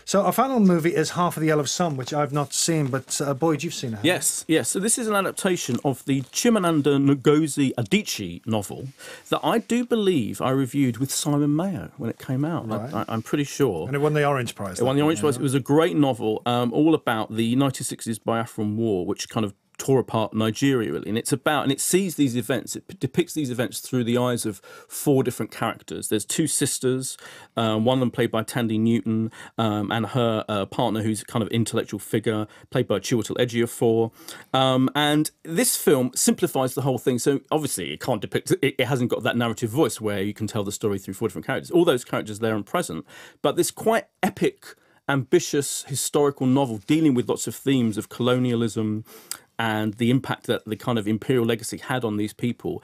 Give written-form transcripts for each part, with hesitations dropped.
So our final movie is Half of the Yellow Sun, which I've not seen, but Boyd, you've seen it. Yes. So this is an adaptation of the Chimamanda Ngozi Adichie novel that I do believe I reviewed with Simon Mayo when it came out. Right. I'm pretty sure. And it won the Orange Prize. It won the Orange Prize. It was a great novel, all about the 1960s Biafran War, which kind of tore apart Nigeria, really. And it sees these events, it depicts these events through the eyes of 4 different characters. There's 2 sisters, one of them played by Tandy Newton, and her partner, who's a kind of intellectual figure, played by Chiwetel Ejiofor. And this film simplifies the whole thing. So obviously it can't depict, it hasn't got that narrative voice where you can tell the story through 4 different characters. All those characters there and present, but this quite epic, ambitious historical novel dealing with lots of themes of colonialism and the impact that the kind of imperial legacy had on these people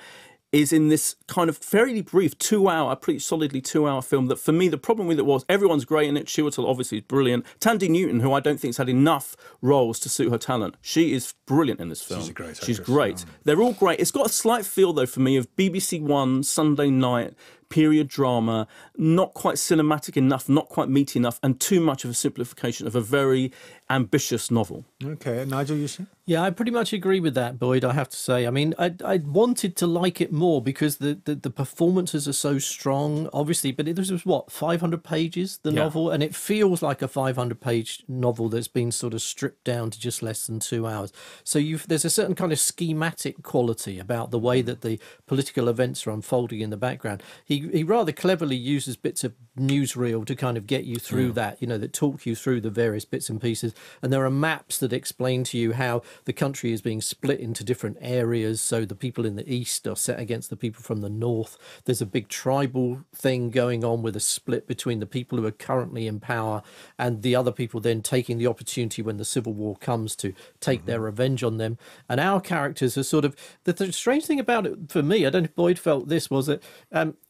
is in this kind of fairly brief 2-hour, pretty solidly 2-hour film that for me, the problem with it was everyone's great in it. Chiwetel obviously is brilliant. Tandy Newton, who I don't think's had enough roles to suit her talent, she is brilliant in this film. She's a great actress. She's great. They're all great. It's got a slight feel, though, for me, of BBC One, Sunday night, period drama, not quite cinematic enough, not quite meaty enough, and too much of a simplification of a very ambitious novel. Okay, Nigel, you see? Yeah, I pretty much agree with that, Boyd, I have to say. I mean, I wanted to like it more because the performances are so strong, obviously, but this was, 500 pages, the novel, and it feels like a 500-page novel that's been sort of stripped down to just less than 2 hours. So there's a certain kind of schematic quality about the way that the political events are unfolding in the background. He rather cleverly uses bits of newsreel to kind of get you through that, that talk you through the various bits and pieces. And there are maps that explain to you how the country is being split into different areas. So the people in the east are set against the people from the north. There's a big tribal thing going on with a split between the people who are currently in power and the other people then taking the opportunity when the civil war comes to take their revenge on them. And our characters are sort of... The strange thing about it for me, I don't know if Boyd felt this, was that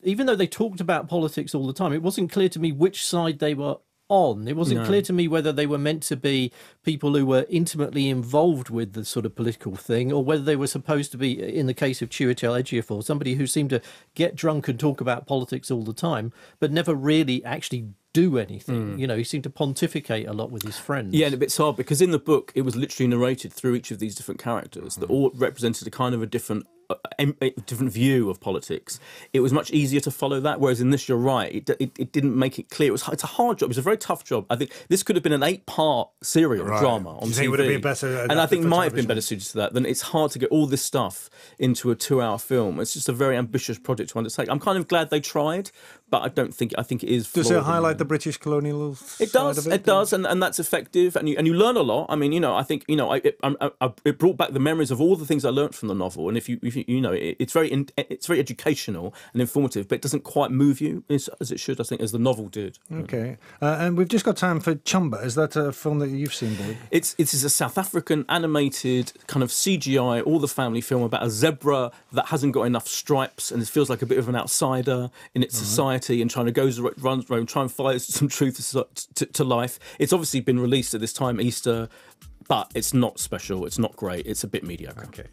even though they talked about politics all the time, it wasn't clear to me which side they were on. It wasn't clear to me whether they were meant to be people who were intimately involved with the sort of political thing, or whether they were supposed to be, in the case of Chiwetel Ejiofor, somebody who seemed to get drunk and talk about politics all the time, but never really actually do anything. He seemed to pontificate a lot with his friends. Yeah, and it's hard because in the book it was literally narrated through each of these different characters that all represented a kind of a different view of politics. It was much easier to follow that, whereas in this, you're right, it didn't make it clear. It's a hard job. It was a very tough job. I think this could have been an 8-part serial drama on TV. Would have been better, and I think it might have been better suited to that. Then it's hard to get all this stuff into a 2-hour film. It's just a very ambitious project to undertake. I'm kind of glad they tried, but I think it is. Does it highlight the British colonial it side does, of it? It does, and that's effective, and you learn a lot. I mean, I think it brought back the memories of all the things I learned from the novel, and if you it's very educational and informative, but it doesn't quite move you as it should, I think, as the novel did. Okay, and we've just got time for Chumba. Is that a film that you've seen, Boyd? It is a South African animated kind of CGI, all the family film about a zebra that hasn't got enough stripes and it feels like a bit of an outsider in its society and runs around, trying to find some truth to life. It's obviously been released at this time, Easter, but it's not special. It's not great. It's a bit mediocre. Okay.